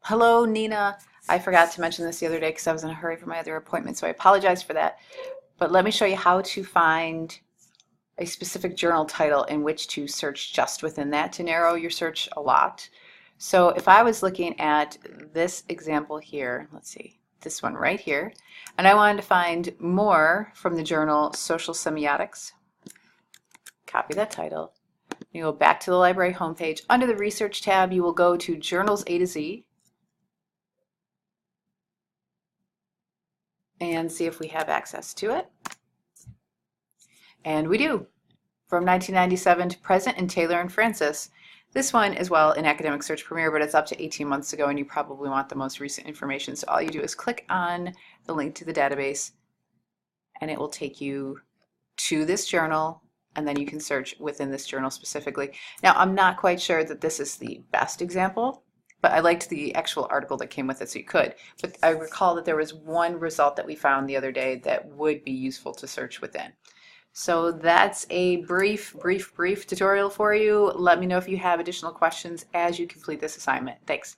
Hello, Nina. I forgot to mention this the other day because I was in a hurry for my other appointment, so I apologize for that. But let me show you how to find a specific journal title in which to search just within that to narrow your search a lot. So if I was looking at this example here, let's see, this one right here, and I wanted to find more from the journal Social Semiotics, copy that title. You go back to the library homepage. Under the Research tab, you will go to Journals A to Z, and see if we have access to it. And we do. From 1997 to present in Taylor and Francis. This one is, well, in Academic Search Premier, but it's up to 18 months ago, and you probably want the most recent information. So all you do is click on the link to the database, and it will take you to this journal, and then you can search within this journal specifically. Now, I'm not quite sure that this is the best example, but I liked the actual article that came with it, so you could. But I recall that there was one result that we found the other day that would be useful to search within. So that's a brief tutorial for you. Let me know if you have additional questions as you complete this assignment. Thanks.